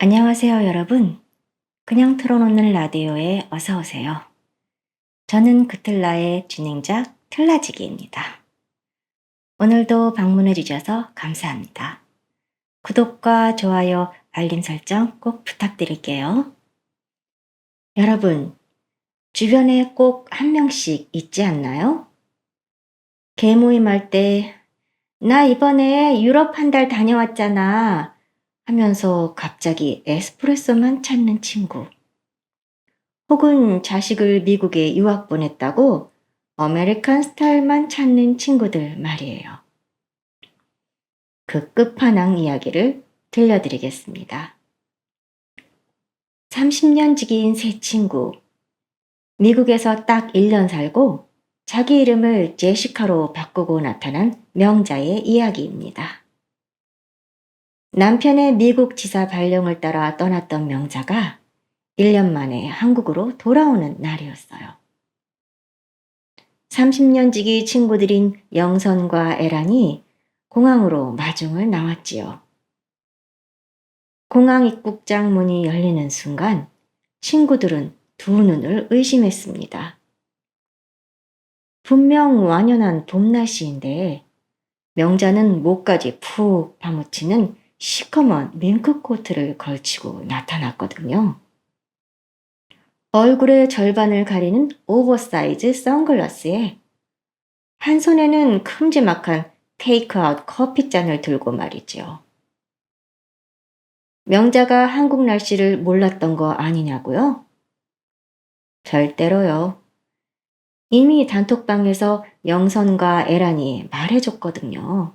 안녕하세요, 여러분. 그냥 틀어놓는 라디오에 어서 오세요. 저는 그틀라의 진행자 틀라지기입니다. 오늘도 방문해 주셔서 감사합니다. 구독과 좋아요, 알림 설정 꼭 부탁드릴게요. 여러분, 주변에 꼭 한 명씩 있지 않나요? 개모임할 때, 나 이번에 유럽 한 달 다녀왔잖아 하면서 갑자기 에스프레소만 찾는 친구. 혹은 자식을 미국에 유학 보냈다고 아메리칸 스타일만 찾는 친구들 말이에요. 그 끝판왕 이야기를 들려드리겠습니다. 30년 지기인 새 친구. 미국에서 딱 1년 살고 자기 이름을 제시카로 바꾸고 나타난 명자의 이야기입니다. 남편의 미국 지사 발령을 따라 떠났던 명자가 1년 만에 한국으로 돌아오는 날이었어요. 30년 지기 친구들인 영선과 에란이 공항으로 마중을 나왔지요. 공항 입국장 문이 열리는 순간 친구들은 두 눈을 의심했습니다. 분명 완연한 봄 날씨인데 명자는 목까지 푹 파묻히는 시커먼 밍크코트를 걸치고 나타났거든요. 얼굴의 절반을 가리는 오버사이즈 선글라스에 한 손에는 큼지막한 테이크아웃 커피잔을 들고 말이죠. 명자가 한국 날씨를 몰랐던 거 아니냐고요? 절대로요. 이미 단톡방에서 영선과 에란이 말해줬거든요.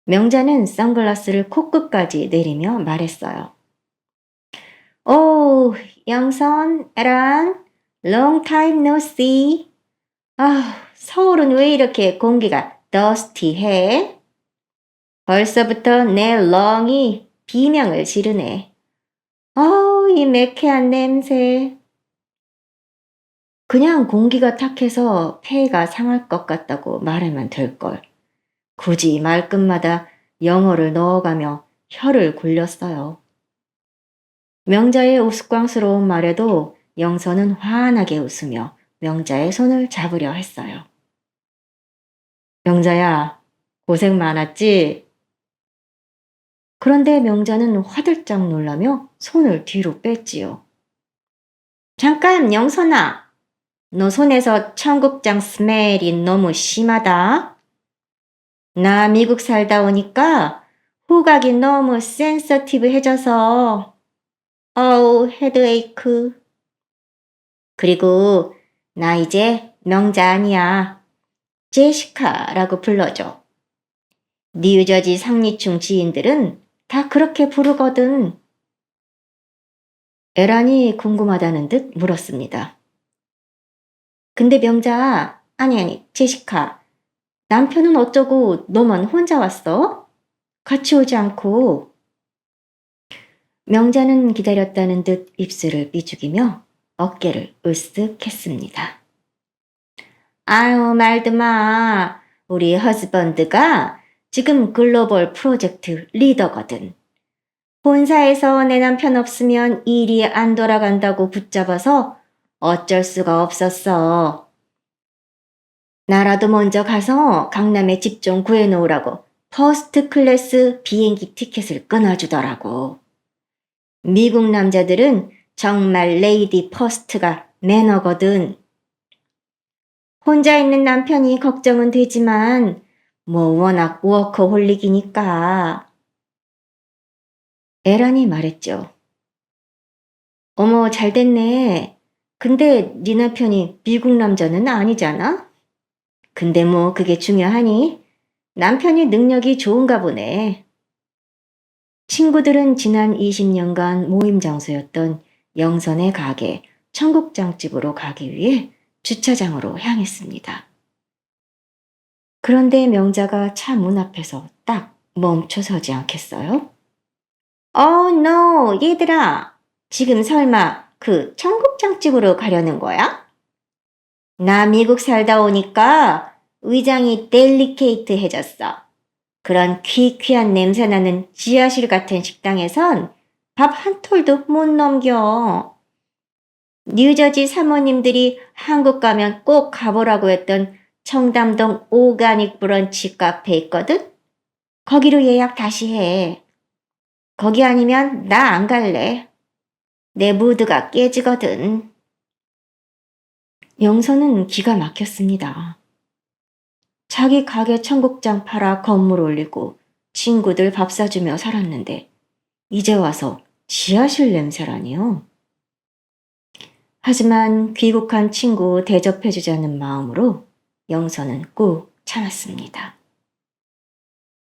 명자는 선글라스를 코끝까지 내리며 말했어요. 오, 영선, 에란, long time no see. 서울은 왜 이렇게 공기가 더스티해? 벌써부터 내 렁이 비명을 지르네. 이 매캐한 냄새. 그냥 공기가 탁해서 폐가 상할 것 같다고 말하면 될걸. 굳이 말끝마다 영어를 넣어가며 혀를 굴렸어요. 명자의 우스꽝스러운 말에도 영선은 환하게 웃으며 명자의 손을 잡으려 했어요. 명자야, 고생 많았지? 그런데 명자는 화들짝 놀라며 손을 뒤로 뺐지요. 잠깐, 영선아. 너 손에서 청국장 스멜이 너무 심하다. 나 미국 살다 오니까 후각이 너무 센서티브해져서 헤드에이크. 그리고 나 이제 명자 아니야. 제시카라고 불러줘. 뉴저지 상류층 지인들은 다 그렇게 부르거든. 에란이 궁금하다는 듯 물었습니다. 근데 명자, 아니, 제시카. 남편은 어쩌고 너만 혼자 왔어? 같이 오지 않고. 명자는 기다렸다는 듯 입술을 삐죽이며 어깨를 으쓱했습니다. 아유, 말도 마. 우리 허즈번드가 지금 글로벌 프로젝트 리더거든. 본사에서 내 남편 없으면 일이 안 돌아간다고 붙잡아서 어쩔 수가 없었어. 나라도 먼저 가서 강남에 집 좀 구해놓으라고 퍼스트 클래스 비행기 티켓을 끊어주더라고. 미국 남자들은 정말 레이디 퍼스트가 매너거든. 혼자 있는 남편이 걱정은 되지만 워낙 워커홀릭이니까. 에란이 말했죠. 어머, 잘 됐네. 근데 네 남편이 미국 남자는 아니잖아? 근데 그게 중요하니? 남편이 능력이 좋은가 보네. 친구들은 지난 20년간 모임 장소였던 영선의 가게 청국장집으로 가기 위해 주차장으로 향했습니다. 그런데 명자가 차 문 앞에서 딱 멈춰서지 않겠어요? no, 얘들아. 지금 설마 그 청국장집으로 가려는 거야? 나 미국 살다 오니까 위장이 델리케이트해졌어. 그런 퀴퀴한 냄새나는 지하실 같은 식당에선 밥 한 톨도 못 넘겨. 뉴저지 사모님들이 한국 가면 꼭 가보라고 했던 청담동 오가닉 브런치 카페 있거든? 거기로 예약 다시 해. 거기 아니면 나 안 갈래. 내 무드가 깨지거든. 영선은 기가 막혔습니다. 자기 가게 청국장 팔아 건물 올리고 친구들 밥 사주며 살았는데 이제 와서 지하실 냄새라니요. 하지만 귀국한 친구 대접해주자는 마음으로 영선은 꾹 참았습니다.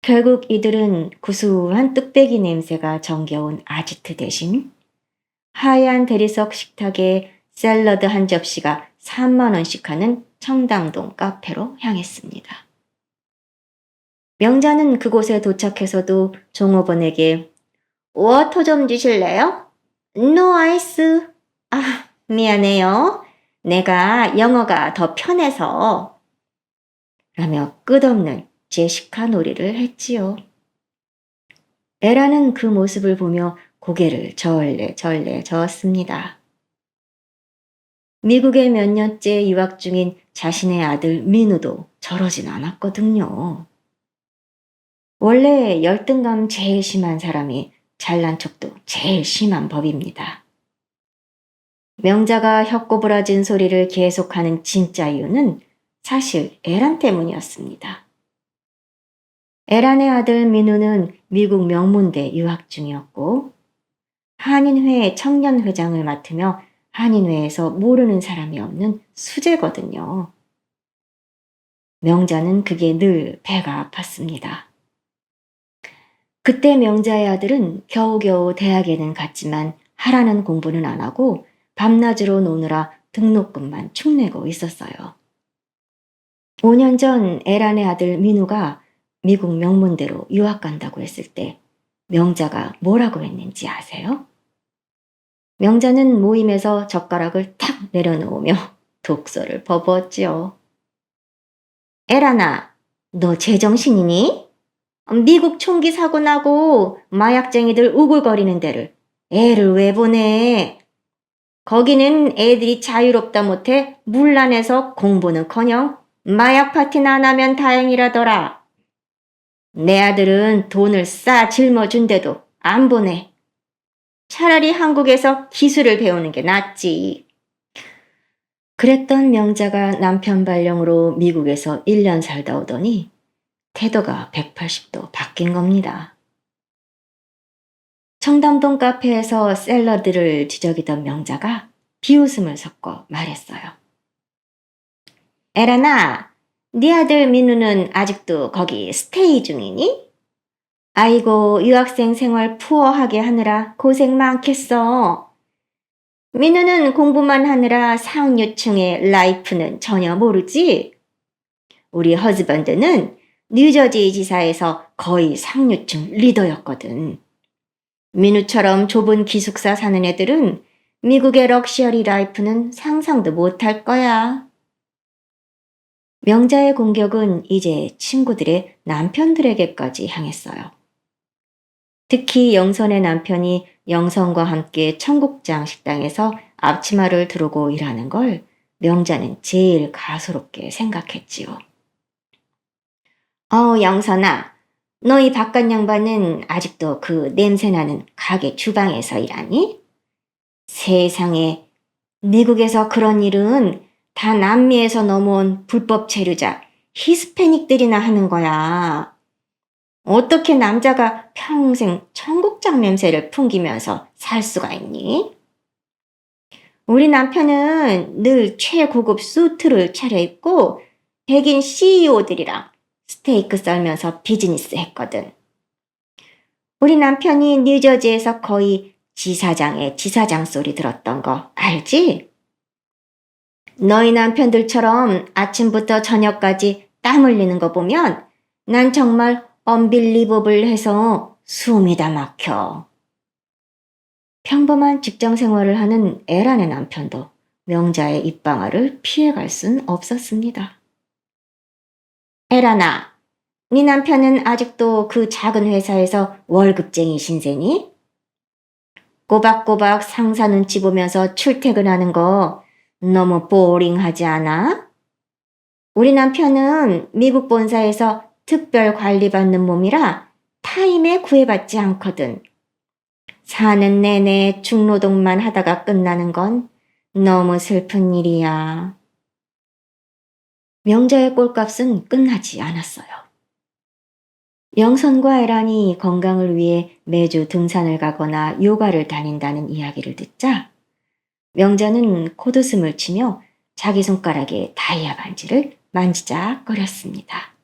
결국 이들은 구수한 뚝배기 냄새가 정겨운 아지트 대신 하얀 대리석 식탁에 샐러드 한 접시가 3만 원씩 하는 청담동 카페로 향했습니다. 명자는 그곳에 도착해서도 종업원에게 워터 좀 주실래요? 노 아이스. 아, 미안해요. 내가 영어가 더 편해서. 라며 끝없는 제시카 놀이를 했지요. 에라는 그 모습을 보며 고개를 절레절레 저었습니다. 미국에 몇 년째 유학 중인 자신의 아들 민우도 저러진 않았거든요. 원래 열등감 제일 심한 사람이 잘난 척도 제일 심한 법입니다. 명자가 혀꼬부라진 소리를 계속하는 진짜 이유는 사실 에란 때문이었습니다. 에란의 아들 민우는 미국 명문대 유학 중이었고 한인회 청년회장을 맡으며 한인회에서 모르는 사람이 없는 수재거든요. 명자는 그게 늘 배가 아팠습니다. 그때 명자의 아들은 겨우겨우 대학에는 갔지만 하라는 공부는 안 하고 밤낮으로 노느라 등록금만 축내고 있었어요. 5년 전 에란의 아들 민우가 미국 명문대로 유학 간다고 했을 때 명자가 뭐라고 했는지 아세요? 명자는 모임에서 젓가락을 탁 내려놓으며 독서를 버벅지요. 에란아, 너 제정신이니? 미국 총기 사고 나고 마약쟁이들 우글거리는 데를 애를 왜 보내? 거기는 애들이 자유롭다 못해 문란해서 공부는커녕 마약 파티나 안 하면 다행이라더라. 내 아들은 돈을 싸 짊어준데도 안 보내. 차라리 한국에서 기술을 배우는 게 낫지. 그랬던 명자가 남편 발령으로 미국에서 1년 살다 오더니 태도가 180도 바뀐 겁니다. 청담동 카페에서 샐러드를 지저귀던 명자가 비웃음을 섞어 말했어요. 에라나, 네 아들 민우는 아직도 거기 스테이 중이니? 아이고, 유학생 생활 푸어하게 하느라 고생 많겠어. 민우는 공부만 하느라 상류층의 라이프는 전혀 모르지? 우리 허즈번드는 뉴저지 지사에서 거의 상류층 리더였거든. 민우처럼 좁은 기숙사 사는 애들은 미국의 럭셔리 라이프는 상상도 못할 거야. 명자의 공격은 이제 친구들의 남편들에게까지 향했어요. 특히 영선의 남편이 영선과 함께 청국장 식당에서 앞치마를 두르고 일하는 걸 명자는 제일 가소롭게 생각했지요. 영선아, 너희 바깥 양반은 아직도 그 냄새나는 가게 주방에서 일하니? 세상에, 미국에서 그런 일은 다 남미에서 넘어온 불법 체류자, 히스패닉들이나 하는 거야. 어떻게 남자가 평생 청국장 냄새를 풍기면서 살 수가 있니? 우리 남편은 늘 최고급 수트를 차려입고 백인 CEO들이랑 스테이크 썰면서 비즈니스 했거든. 우리 남편이 뉴저지에서 거의 지사장의 지사장 소리 들었던 거 알지? 너희 남편들처럼 아침부터 저녁까지 땀 흘리는 거 보면 난 정말 언빌리버블해서 숨이 다 막혀. 평범한 직장 생활을 하는 에란의 남편도 명자의 입방아를 피해갈 순 없었습니다. 에란아, 네 남편은 아직도 그 작은 회사에서 월급쟁이 신세니? 꼬박꼬박 상사 눈치 보면서 출퇴근하는 거 너무 보링하지 않아? 우리 남편은 미국 본사에서 특별 관리받는 몸이라 타임에 구애받지 않거든. 사는 내내 중노동만 하다가 끝나는 건 너무 슬픈 일이야. 명자의 꼴값은 끝나지 않았어요. 영선과 에란이 건강을 위해 매주 등산을 가거나 요가를 다닌다는 이야기를 듣자 명자는 콧웃음을 치며 자기 손가락에 다이아 반지를 만지작거렸습니다.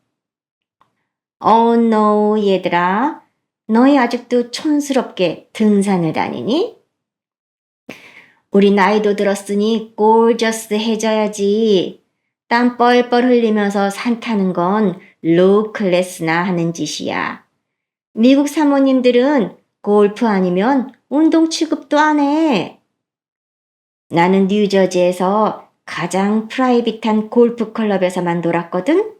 no, 얘들아. 너희 아직도 촌스럽게 등산을 다니니? 우리 나이도 들었으니 골저스해져야지. 땀 뻘뻘 흘리면서 산 타는 건 로우 클래스나 하는 짓이야. 미국 사모님들은 골프 아니면 운동 취급도 안 해. 나는 뉴저지에서 가장 프라이빗한 골프 클럽에서만 놀았거든.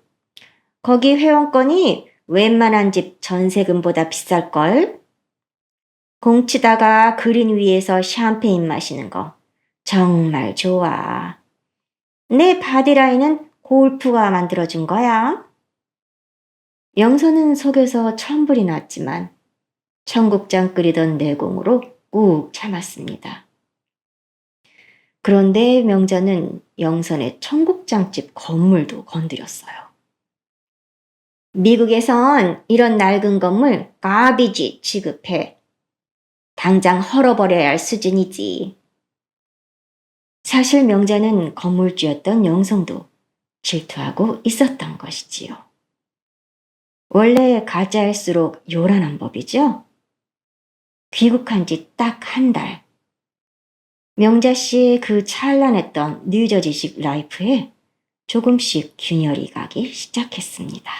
거기 회원권이 웬만한 집 전세금보다 비쌀걸? 공 치다가 그린 위에서 샴페인 마시는 거 정말 좋아. 내 바디라인은 골프가 만들어준 거야. 영선은 속에서 천불이 났지만 청국장 끓이던 내공으로 꾹 참았습니다. 그런데 명자는 영선의 청국장집 건물도 건드렸어요. 미국에선 이런 낡은 건물 가비지 취급해. 당장 헐어버려야 할 수준이지. 사실 명자는 건물주였던 영성도 질투하고 있었던 것이지요. 원래 가짜일수록 요란한 법이죠. 귀국한 지 딱 한 달. 명자 씨의 그 찬란했던 뉴저지식 라이프에 조금씩 균열이 가기 시작했습니다.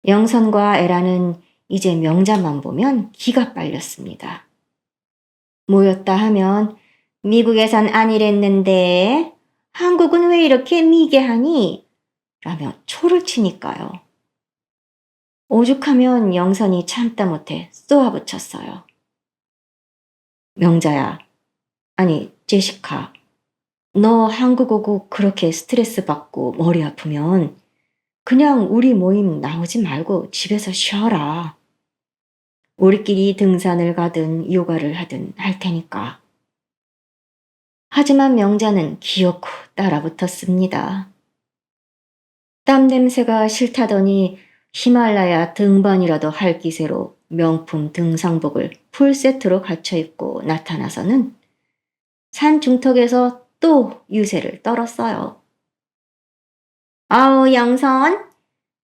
영선과 에라는 이제 명자만 보면 기가 빨렸습니다. 모였다 하면 미국에선 아니랬는데 한국은 왜 이렇게 미개하니? 라며 초를 치니까요. 오죽하면 영선이 참다 못해 쏘아붙였어요. 명자야, 아니 제시카, 너 한국 오고 그렇게 스트레스 받고 머리 아프면 그냥 우리 모임 나오지 말고 집에서 쉬어라. 우리끼리 등산을 가든 요가를 하든 할 테니까. 하지만 명자는 기어코 따라붙었습니다. 땀 냄새가 싫다더니 히말라야 등반이라도 할 기세로 명품 등산복을 풀세트로 갖춰 입고 나타나서는 산 중턱에서 또 유세를 떨었어요. 아우 영선,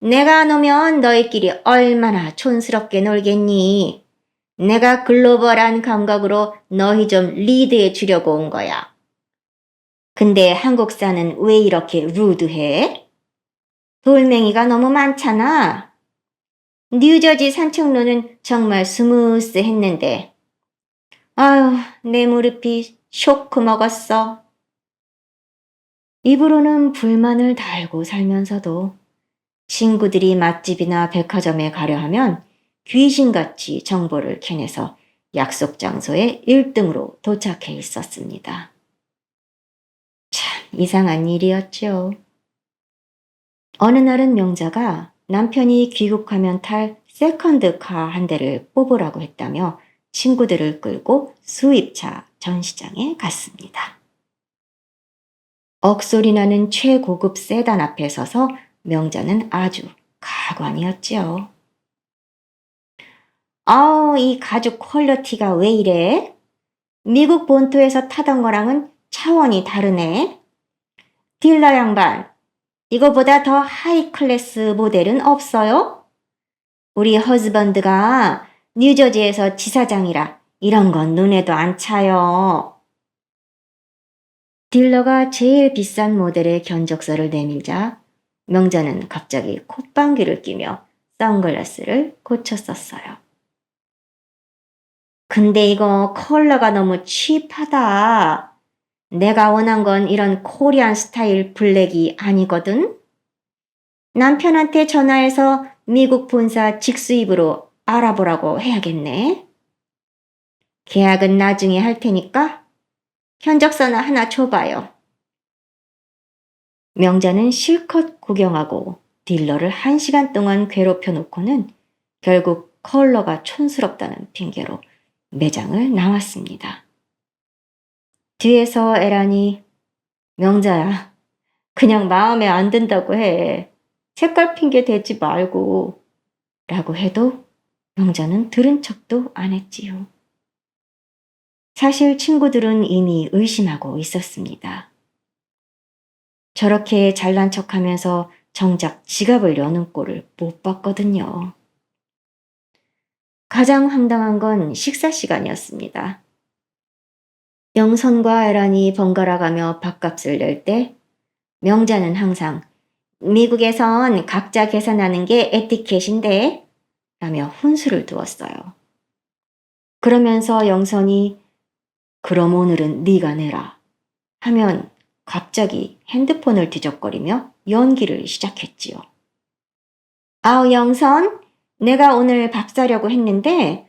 내가 놓으면 너희끼리 얼마나 촌스럽게 놀겠니? 내가 글로벌한 감각으로 너희 좀 리드해 주려고 온 거야. 근데 한국사는 왜 이렇게 루드해? 돌멩이가 너무 많잖아. 뉴저지 산책로는 정말 스무스했는데. 아유, 내 무릎이 쇼크 먹었어. 입으로는 불만을 달고 살면서도 친구들이 맛집이나 백화점에 가려 하면 귀신같이 정보를 캐내서 약속 장소에 1등으로 도착해 있었습니다. 참 이상한 일이었죠. 어느 날은 명자가 남편이 귀국하면 탈 세컨드카 한 대를 뽑으라고 했다며 친구들을 끌고 수입차 전시장에 갔습니다. 억소리 나는 최고급 세단 앞에 서서 명자는 아주 가관이었지요. 이 가죽 퀄리티가 왜 이래? 미국 본토에서 타던 거랑은 차원이 다르네. 딜러 양반, 이거보다 더 하이 클래스 모델은 없어요? 우리 허즈번드가 뉴저지에서 지사장이라 이런 건 눈에도 안 차요. 딜러가 제일 비싼 모델의 견적서를 내밀자 명자는 갑자기 콧방귀를 끼며 선글라스를 고쳤었어요. 근데 이거 컬러가 너무 칩하다. 내가 원한 건 이런 코리안 스타일 블랙이 아니거든? 남편한테 전화해서 미국 본사 직수입으로 알아보라고 해야겠네. 계약은 나중에 할 테니까 현적서나 하나 줘봐요. 명자는 실컷 구경하고 딜러를 1시간 동안 괴롭혀 놓고는 결국 컬러가 촌스럽다는 핑계로 매장을 나왔습니다. 뒤에서 에란이 명자야, 그냥 마음에 안 든다고 해. 색깔 핑계 대지 말고 라고 해도 명자는 들은 척도 안 했지요. 사실 친구들은 이미 의심하고 있었습니다. 저렇게 잘난 척하면서 정작 지갑을 여는 꼴을 못 봤거든요. 가장 황당한 건 식사 시간이었습니다. 영선과 에란이 번갈아 가며 밥값을 낼 때 명자는 항상 미국에선 각자 계산하는 게 에티켓인데 라며 훈수를 두었어요. 그러면서 영선이 그럼 오늘은 네가 내라 하면 갑자기 핸드폰을 뒤적거리며 연기를 시작했지요. 아우 영선, 내가 오늘 밥 사려고 했는데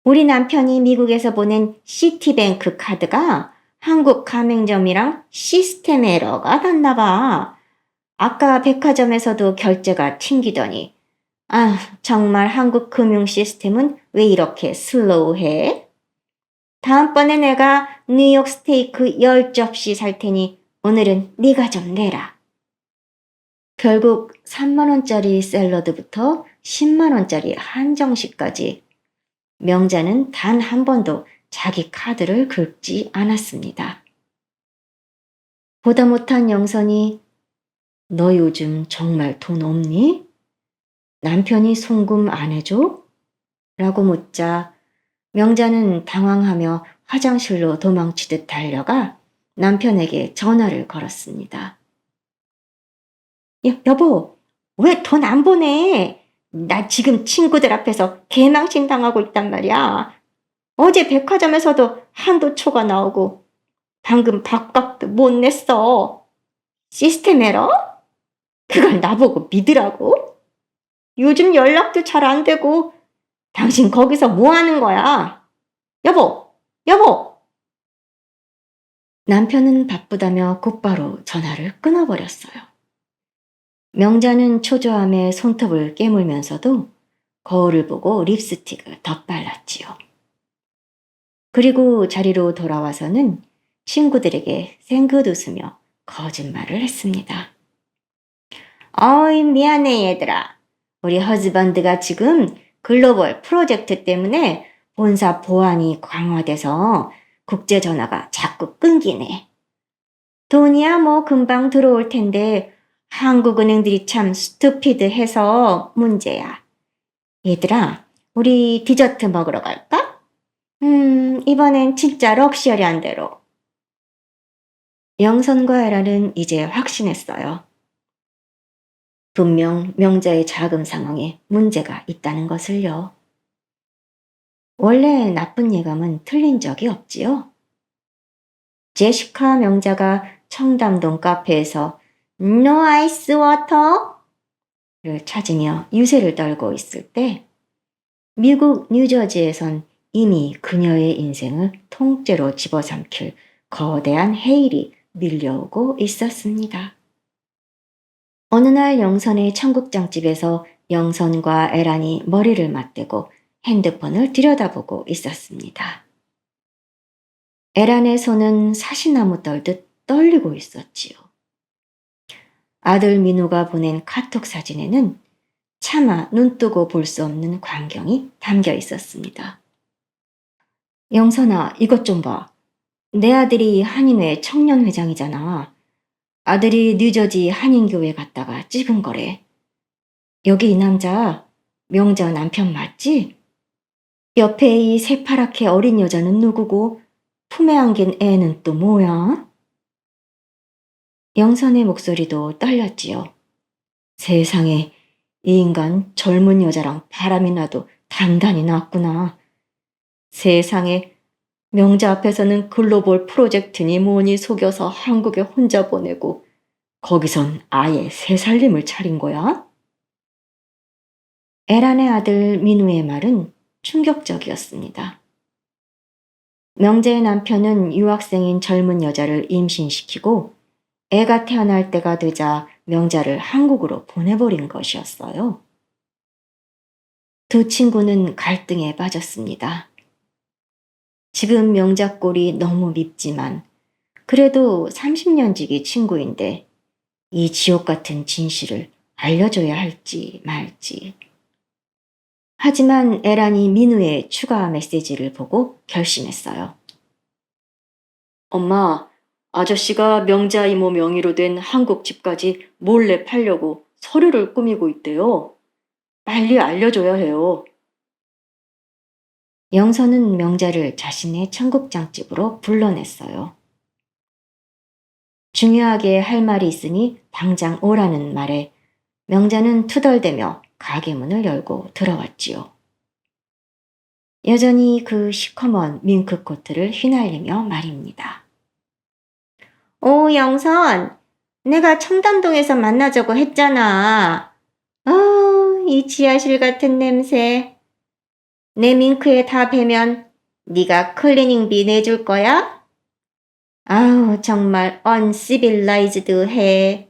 우리 남편이 미국에서 보낸 시티뱅크 카드가 한국 가맹점이랑 시스템 에러가 났나 봐. 아까 백화점에서도 결제가 튕기더니 아, 정말 한국 금융 시스템은 왜 이렇게 슬로우해? 다음번에 내가 뉴욕 스테이크 10접시 살 테니 오늘은 네가 좀 내라. 결국 3만원짜리 샐러드부터 10만원짜리 한정식까지 명자는 단 한 번도 자기 카드를 긁지 않았습니다. 보다 못한 영선이 너 요즘 정말 돈 없니? 남편이 송금 안 해줘? 라고 묻자 명자는 당황하며 화장실로 도망치듯 달려가 남편에게 전화를 걸었습니다. 여보, 왜 돈 안 보내? 나 지금 친구들 앞에서 개망신 당하고 있단 말이야. 어제 백화점에서도 한도 초과 나오고 방금 밥값도 못 냈어. 시스템 에러? 그걸 나보고 믿으라고? 요즘 연락도 잘 안 되고 당신 거기서 뭐 하는 거야? 여보, 여보! 남편은 바쁘다며 곧바로 전화를 끊어버렸어요. 명자는 초조함에 손톱을 깨물면서도 거울을 보고 립스틱을 덧발랐지요. 그리고 자리로 돌아와서는 친구들에게 생긋 웃으며 거짓말을 했습니다. 어이 미안해 얘들아. 우리 허즈번드가 지금 글로벌 프로젝트 때문에 본사 보안이 강화돼서 국제 전화가 자꾸 끊기네. 돈이야 뭐 금방 들어올 텐데 한국 은행들이 참 스투피드해서 문제야. 얘들아, 우리 디저트 먹으러 갈까? 이번엔 진짜 럭셔리한 대로. 영선과 에라는 이제 확신했어요. 분명 명자의 자금 상황에 문제가 있다는 것을요. 원래 나쁜 예감은 틀린 적이 없지요. 제시카 명자가 청담동 카페에서 No ice water를 찾으며 유세를 떨고 있을 때 미국 뉴저지에선 이미 그녀의 인생을 통째로 집어삼킬 거대한 해일이 밀려오고 있었습니다. 어느 날 영선의 청국장집에서 영선과 에란이 머리를 맞대고 핸드폰을 들여다보고 있었습니다. 에란의 손은 사시나무 떨듯 떨리고 있었지요. 아들 민우가 보낸 카톡 사진에는 차마 눈뜨고 볼 수 없는 광경이 담겨 있었습니다. 영선아, 이것 좀 봐. 내 아들이 한인회 청년회장이잖아. 아들이 뉴저지 한인교회 갔다가 찍은 거래. 여기 이 남자, 명자 남편 맞지? 옆에 이 새파랗게 어린 여자는 누구고 품에 안긴 애는 또 뭐야? 영선의 목소리도 떨렸지요. 세상에 이 인간 젊은 여자랑 바람이 나도 단단히 났구나. 세상에 명자 앞에서는 글로벌 프로젝트니 뭐니 속여서 한국에 혼자 보내고 거기선 아예 새 살림을 차린 거야? 에란의 아들 민우의 말은 충격적이었습니다. 명재의 남편은 유학생인 젊은 여자를 임신시키고 애가 태어날 때가 되자 명자를 한국으로 보내버린 것이었어요. 두 친구는 갈등에 빠졌습니다. 지금 명자 꼴이 너무 밉지만 그래도 30년 지기 친구인데 이 지옥 같은 진실을 알려줘야 할지 말지. 하지만 에란이 민우의 추가 메시지를 보고 결심했어요. 엄마, 아저씨가 명자 이모 명의로 된 한국 집까지 몰래 팔려고 서류를 꾸미고 있대요. 빨리 알려줘야 해요. 영선은 명자를 자신의 청국장집으로 불러냈어요. 중요하게 할 말이 있으니 당장 오라는 말에 명자는 투덜대며 가게 문을 열고 들어왔지요. 여전히 그 시커먼 밍크 코트를 휘날리며 말입니다. 오, 영선, 내가 청담동에서 만나자고 했잖아. 이 지하실 같은 냄새. 내 밍크에 다 배면 네가 클리닝비 내줄 거야? 아우, 정말 언시빌라이즈드해.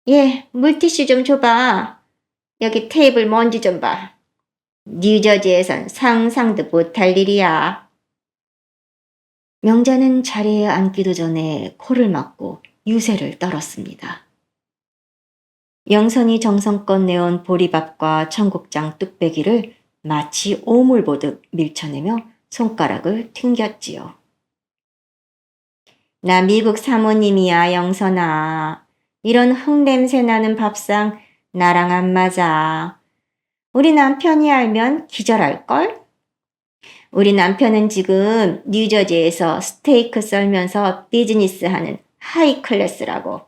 예, 물티슈 좀 줘봐. 여기 테이블 먼지 좀 봐. 뉴저지에선 상상도 못할 일이야. 명자는 자리에 앉기도 전에 코를 막고 유세를 떨었습니다. 영선이 정성껏 내온 보리밥과 청국장 뚝배기를 마치 오물 보듯 밀쳐내며 손가락을 튕겼지요. 나 미국 사모님이야, 영선아. 이런 흙냄새 나는 밥상 나랑 안 맞아. 우리 남편이 알면 기절할걸? 우리 남편은 지금 뉴저지에서 스테이크 썰면서 비즈니스 하는 하이 클래스라고.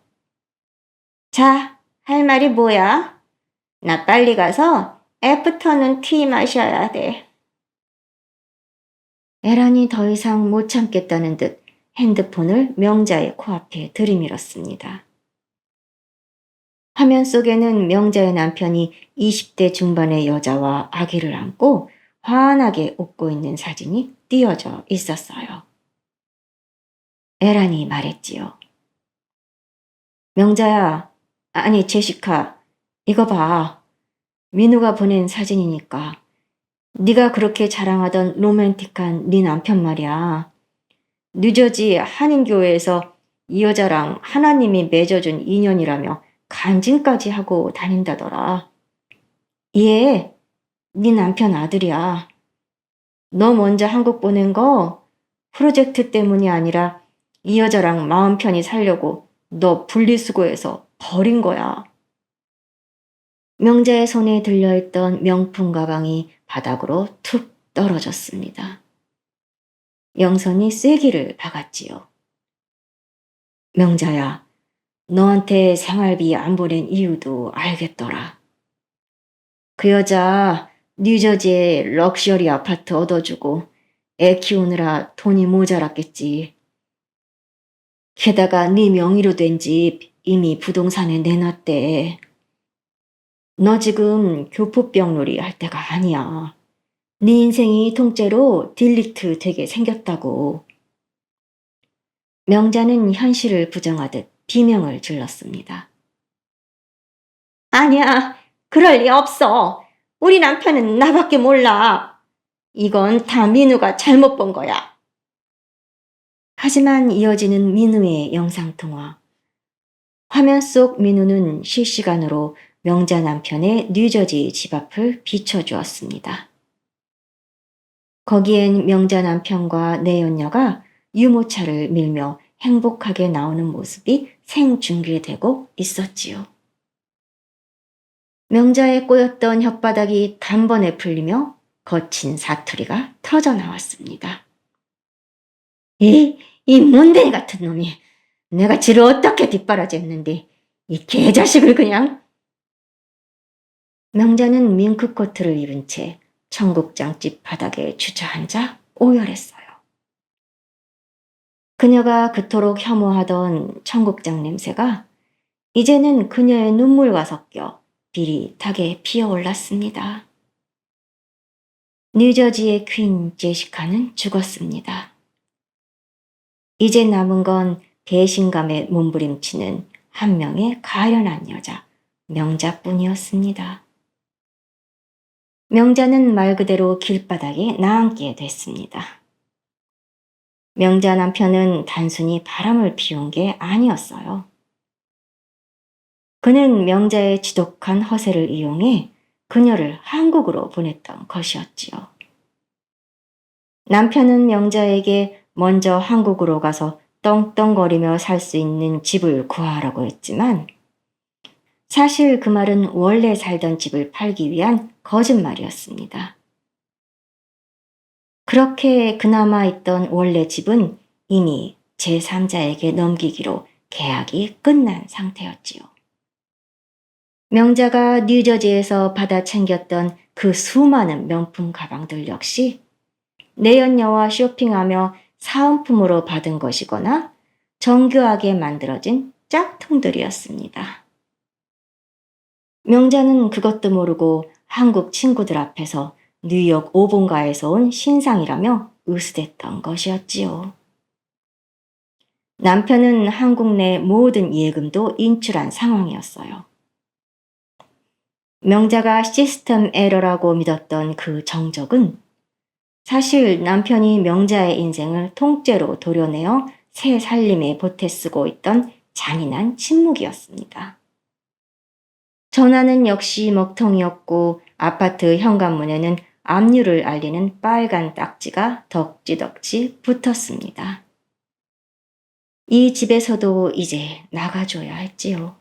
자, 할 말이 뭐야? 나 빨리 가서 애프터는 티 마셔야 돼. 에란이 더 이상 못 참겠다는 듯 핸드폰을 명자의 코앞에 들이밀었습니다. 화면 속에는 명자의 남편이 20대 중반의 여자와 아기를 안고 환하게 웃고 있는 사진이 띄어져 있었어요. 에란이 말했지요. 명자야, 아니 제시카, 이거 봐. 민우가 보낸 사진이니까. 네가 그렇게 자랑하던 로맨틱한 네 남편 말이야. 뉴저지 한인교회에서 이 여자랑 하나님이 맺어준 인연이라며 간증까지 하고 다닌다더라. 얘, 네 남편 아들이야. 너 먼저 한국 보낸 거 프로젝트 때문이 아니라 이 여자랑 마음 편히 살려고 너 분리수거해서 버린 거야. 명자의 손에 들려있던 명품 가방이 바닥으로 툭 떨어졌습니다. 영선이 쐐기를 박았지요. 명자야, 너한테 생활비 안 보낸 이유도 알겠더라. 그 여자 뉴저지에 럭셔리 아파트 얻어주고 애 키우느라 돈이 모자랐겠지. 게다가 네 명의로 된 집 이미 부동산에 내놨대. 너 지금 교포병놀이 할 때가 아니야. 네 인생이 통째로 딜리트 되게 생겼다고. 명자는 현실을 부정하듯 비명을 질렀습니다. 아니야, 그럴 리 없어. 우리 남편은 나밖에 몰라. 이건 다 민우가 잘못 본 거야. 하지만 이어지는 민우의 영상통화. 화면 속 민우는 실시간으로 명자 남편의 뉴저지 집 앞을 비춰주었습니다. 거기엔 명자 남편과 내연녀가 유모차를 밀며 행복하게 나오는 모습이 생중계되고 있었지요. 명자의 꼬였던 혓바닥이 단번에 풀리며 거친 사투리가 터져 나왔습니다. 이 문댕이 같은 놈이 내가 지를 어떻게 뒷바라지했는데 이 개자식을 그냥. 명자는 밍크코트를 입은 채 청국장집 바닥에 주저앉아 오열했어요. 그녀가 그토록 혐오하던 청국장 냄새가 이제는 그녀의 눈물과 섞여 비릿하게 피어올랐습니다. 뉴저지의 퀸 제시카는 죽었습니다. 이제 남은 건 배신감에 몸부림치는 한 명의 가련한 여자, 명자뿐이었습니다. 명자는 말 그대로 길바닥에 나앉게 됐습니다. 명자 남편은 단순히 바람을 피운 게 아니었어요. 그는 명자의 지독한 허세를 이용해 그녀를 한국으로 보냈던 것이었지요. 남편은 명자에게 먼저 한국으로 가서 떵떵거리며 살 수 있는 집을 구하라고 했지만 사실 그 말은 원래 살던 집을 팔기 위한 거짓말이었습니다. 그렇게 그나마 있던 원래 집은 이미 제3자에게 넘기기로 계약이 끝난 상태였지요. 명자가 뉴저지에서 받아 챙겼던 그 수많은 명품 가방들 역시 내연녀와 쇼핑하며 사은품으로 받은 것이거나 정교하게 만들어진 짝퉁들이었습니다. 명자는 그것도 모르고 한국 친구들 앞에서 뉴욕 오본가에서 온 신상이라며 으스댔던 것이었지요. 남편은 한국 내 모든 예금도 인출한 상황이었어요. 명자가 시스템 에러라고 믿었던 그 정적은 사실 남편이 명자의 인생을 통째로 도려내어 새 살림에 보태 쓰고 있던 잔인한 침묵이었습니다. 전화는 역시 먹통이었고 아파트 현관문에는 압류를 알리는 빨간 딱지가 덕지덕지 붙었습니다. 이 집에서도 이제 나가줘야 했지요.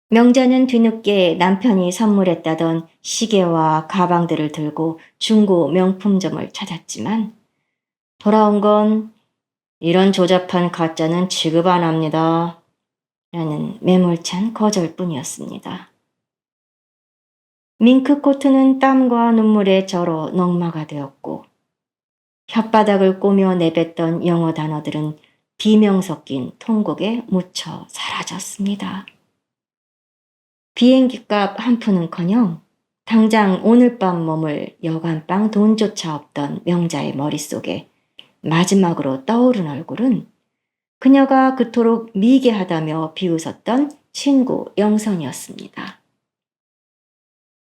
명자는 뒤늦게 남편이 선물했다던 시계와 가방들을 들고 중고 명품점을 찾았지만 돌아온 건 이런 조잡한 가짜는 취급 안 합니다. 라는 매몰찬 거절뿐이었습니다. 밍크코트는 땀과 눈물에 절어 넝마가 되었고 혓바닥을 꼬며 내뱉던 영어 단어들은 비명 섞인 통곡에 묻혀 사라졌습니다. 비행기값 한 푼은커녕 당장 오늘 밤 머물 여간방 돈조차 없던 명자의 머릿속에 마지막으로 떠오른 얼굴은 그녀가 그토록 미개하다며 비웃었던 친구 영선이었습니다.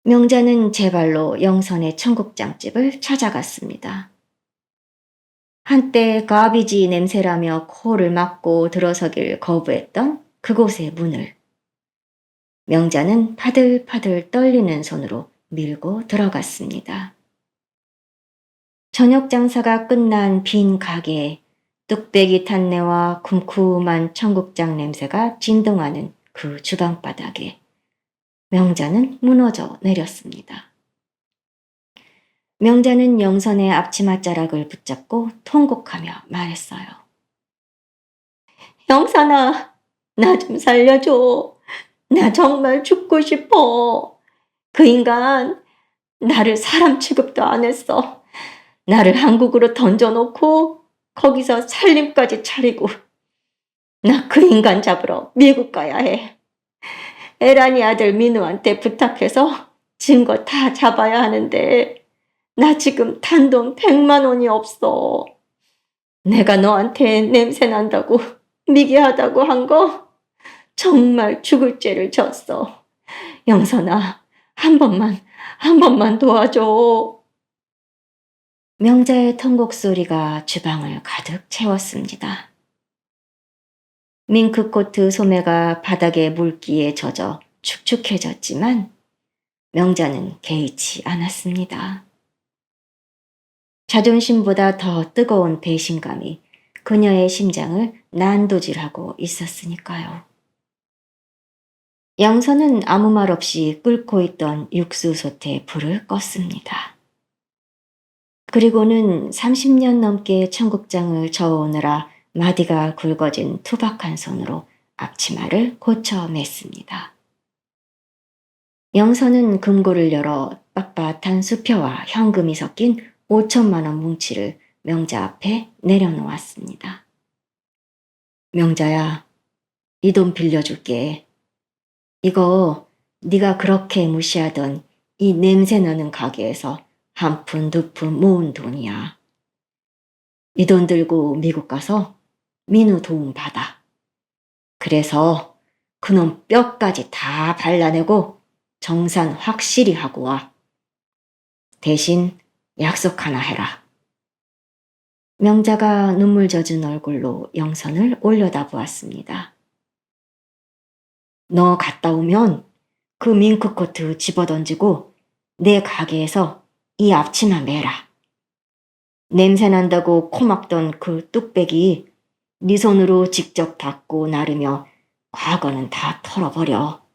명자는 제 발로 영선의 청국장집을 찾아갔습니다. 한때 가비지 냄새라며 코를 막고 들어서길 거부했던 그곳의 문을 명자는 파들파들 떨리는 손으로 밀고 들어갔습니다. 저녁 장사가 끝난 빈 가게에 뚝배기 탄내와 쿰쿰한 청국장 냄새가 진동하는 그 주방바닥에 명자는 무너져 내렸습니다. 명자는 영선의 앞치마자락을 붙잡고 통곡하며 말했어요. 영선아, 나 좀 살려줘. 나 정말 죽고 싶어. 그 인간 나를 사람 취급도 안 했어. 나를 한국으로 던져놓고 거기서 살림까지 차리고 나 그 인간 잡으러 미국 가야 해. 에란이 아들 민우한테 부탁해서 증거 다 잡아야 하는데 나 지금 단돈 100만 원이 없어. 내가 너한테 냄새 난다고 미개하다고 한 거 정말 죽을 죄를 졌어. 영선아, 한 번만 도와줘. 명자의 통곡 소리가 주방을 가득 채웠습니다. 밍크코트 소매가 바닥에 물기에 젖어 축축해졌지만 명자는 개의치 않았습니다. 자존심보다 더 뜨거운 배신감이 그녀의 심장을 난도질하고 있었으니까요. 영선은 아무 말 없이 끓고 있던 육수솥에 불을 껐습니다. 그리고는 30년 넘게 청국장을 저어오느라 마디가 굵어진 투박한 손으로 앞치마를 고쳐 맸습니다. 영선은 금고를 열어 빳빳한 수표와 현금이 섞인 5천만 원 뭉치를 명자 앞에 내려놓았습니다. 명자야, 이 돈 빌려줄게. 이거 네가 그렇게 무시하던 이 냄새나는 가게에서 한 푼, 두 푼 모은 돈이야. 이 돈 들고 미국 가서 민우 도움 받아. 그래서 그놈 뼈까지 다 발라내고 정산 확실히 하고 와. 대신 약속 하나 해라. 명자가 눈물 젖은 얼굴로 영선을 올려다보았습니다. 너 갔다 오면 그 밍크코트 집어던지고 내 가게에서 이 앞치마 매라. 냄새난다고 코 막던 그 뚝배기 네 손으로 직접 닦고 나르며 과거는 다 털어버려.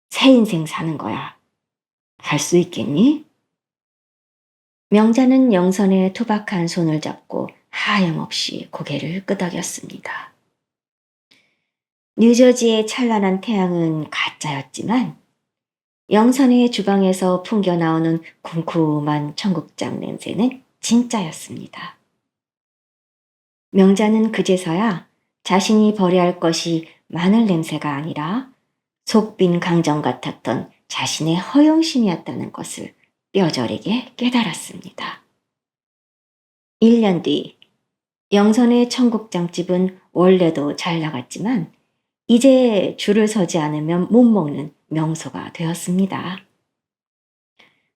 새 인생 사는 거야. 할 수 있겠니? 명자는 영선의 투박한 손을 잡고 하염없이 고개를 끄덕였습니다. 뉴저지의 찬란한 태양은 가짜였지만 영선의 주방에서 풍겨나오는 쿰쿰한 청국장 냄새는 진짜였습니다. 명자는 그제서야 자신이 버려야 할 것이 마늘 냄새가 아니라 속빈 강정 같았던 자신의 허영심이었다는 것을 뼈저리게 깨달았습니다. 1년 뒤 영선의 청국장집은 원래도 잘 나갔지만 이제 줄을 서지 않으면 못 먹는 명소가 되었습니다.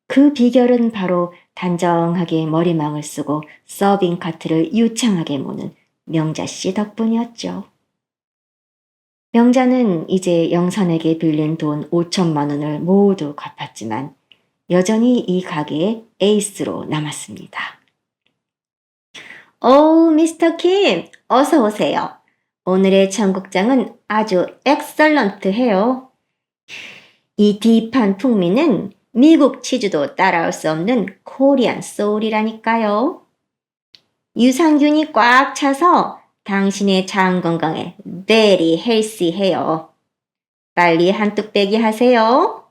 그 비결은 바로 단정하게 머리망을 쓰고 서빙 카트를 유창하게 모는 명자씨 덕분이었죠. 명자는 이제 영선에게 빌린 돈 5천만 원을 모두 갚았지만 여전히 이 가게의 에이스로 남았습니다. 오, 미스터 킴, 어서 오세요. 오늘의 청국장은 아주 엑설런트해요. 이 딥한 풍미는 미국 치즈도 따라올 수 없는 코리안 소울이라니까요. 유산균이 꽉 차서 당신의 장 건강에 베리 헬시해요. 빨리 한 뚝배기 하세요.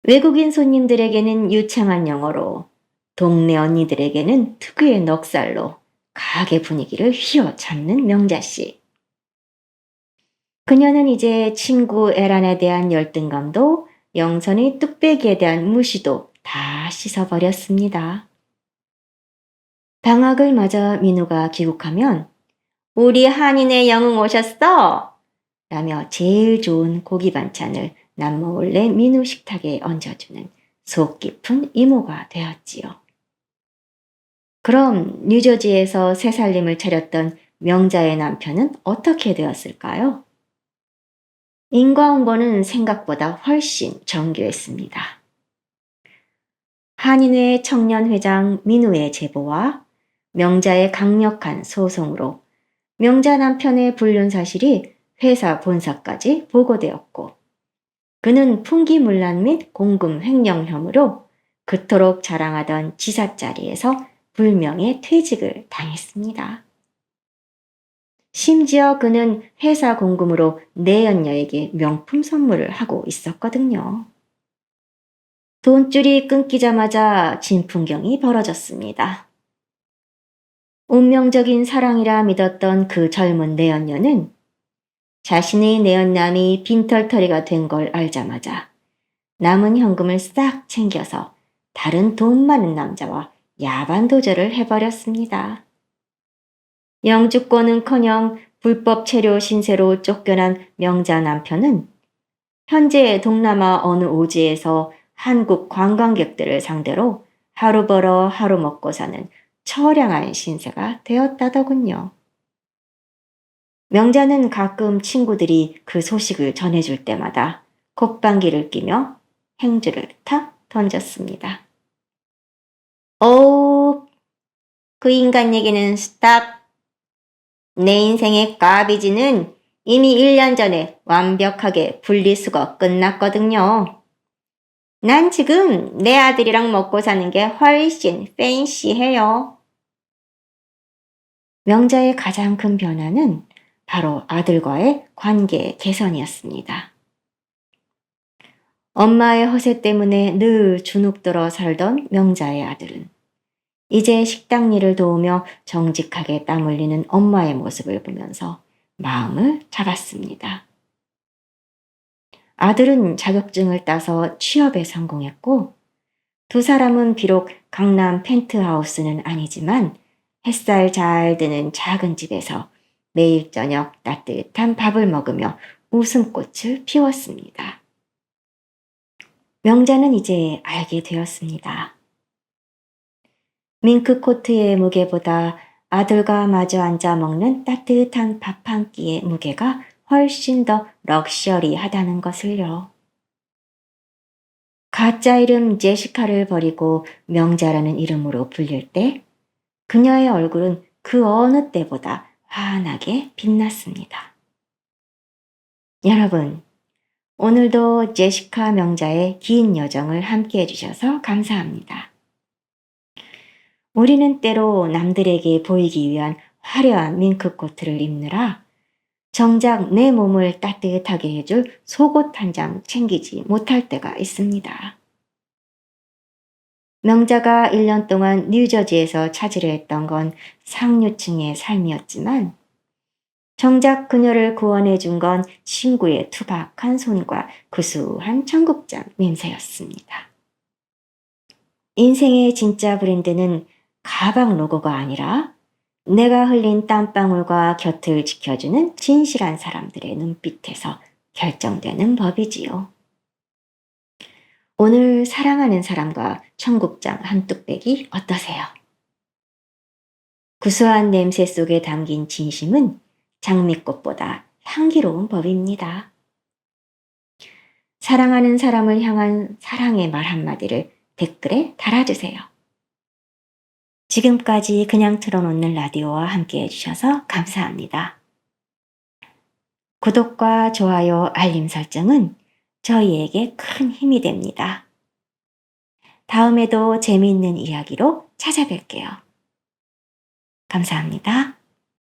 외국인 손님들에게는 유창한 영어로, 동네 언니들에게는 특유의 넉살로 가게 분위기를 휘어잡는 명자씨. 그녀는 이제 친구 에란에 대한 열등감도 영선의 뚝배기에 대한 무시도 다 씻어버렸습니다. 방학을 맞아 민우가 귀국하면 우리 한인의 영웅 오셨어! 라며 제일 좋은 고기 반찬을 남몰래 민우 식탁에 얹어주는 속 깊은 이모가 되었지요. 그럼 뉴저지에서 새 살림을 차렸던 명자의 남편은 어떻게 되었을까요? 인과응보는 생각보다 훨씬 정교했습니다. 한인회 청년회장 민우의 제보와 명자의 강력한 소송으로 명자 남편의 불륜 사실이 회사 본사까지 보고되었고 그는 풍기문란 및 공금 횡령 혐의로 그토록 자랑하던 지사 자리에서 불명예 퇴직을 당했습니다. 심지어 그는 회사 공금으로 내연녀에게 명품 선물을 하고 있었거든요. 돈줄이 끊기자마자 진풍경이 벌어졌습니다. 운명적인 사랑이라 믿었던 그 젊은 내연녀는 자신의 내연남이 빈털터리가 된 걸 알자마자 남은 현금을 싹 챙겨서 다른 돈 많은 남자와 야반도주를 해버렸습니다. 영주권은커녕 불법 체류 신세로 쫓겨난 명자 남편은 현재 동남아 어느 오지에서 한국 관광객들을 상대로 하루 벌어 하루 먹고 사는 처량한 신세가 되었다더군요. 명자는 가끔 친구들이 그 소식을 전해줄 때마다 콧방귀를 끼며 행주를 탁 던졌습니다. 오, 그 인간 얘기는 스탑. 내 인생의 까비지는 이미 1년 전에 완벽하게 분리수거 끝났거든요. 난 지금 내 아들이랑 먹고 사는 게 훨씬 팬시해요. 명자의 가장 큰 변화는 바로 아들과의 관계 개선이었습니다. 엄마의 허세 때문에 늘 주눅들어 살던 명자의 아들은 이제 식당 일을 도우며 정직하게 땀 흘리는 엄마의 모습을 보면서 마음을 잡았습니다. 아들은 자격증을 따서 취업에 성공했고, 두 사람은 비록 강남 펜트하우스는 아니지만 햇살 잘 드는 작은 집에서 매일 저녁 따뜻한 밥을 먹으며 웃음꽃을 피웠습니다. 명자는 이제 알게 되었습니다. 밍크 코트의 무게보다 아들과 마주 앉아 먹는 따뜻한 밥 한 끼의 무게가 훨씬 더 럭셔리하다는 것을요. 가짜 이름 제시카를 버리고 명자라는 이름으로 불릴 때 그녀의 얼굴은 그 어느 때보다 환하게 빛났습니다. 여러분, 오늘도 제시카 명자의 긴 여정을 함께 해주셔서 감사합니다. 우리는 때로 남들에게 보이기 위한 화려한 밍크코트를 입느라 정작 내 몸을 따뜻하게 해줄 속옷 한 장 챙기지 못할 때가 있습니다. 명자가 1년 동안 뉴저지에서 찾으려 했던 건 상류층의 삶이었지만 정작 그녀를 구원해 준 건 친구의 투박한 손과 구수한 청국장 냄새였습니다. 인생의 진짜 브랜드는 가방 로고가 아니라 내가 흘린 땀방울과 곁을 지켜주는 진실한 사람들의 눈빛에서 결정되는 법이지요. 오늘 사랑하는 사람과 청국장 한 뚝배기 어떠세요? 구수한 냄새 속에 담긴 진심은 장미꽃보다 향기로운 법입니다. 사랑하는 사람을 향한 사랑의 말 한마디를 댓글에 달아주세요. 지금까지 그냥 틀어놓는 라디오와 함께 해주셔서 감사합니다. 구독과 좋아요, 알림 설정은 저희에게 큰 힘이 됩니다. 다음에도 재미있는 이야기로 찾아뵐게요. 감사합니다.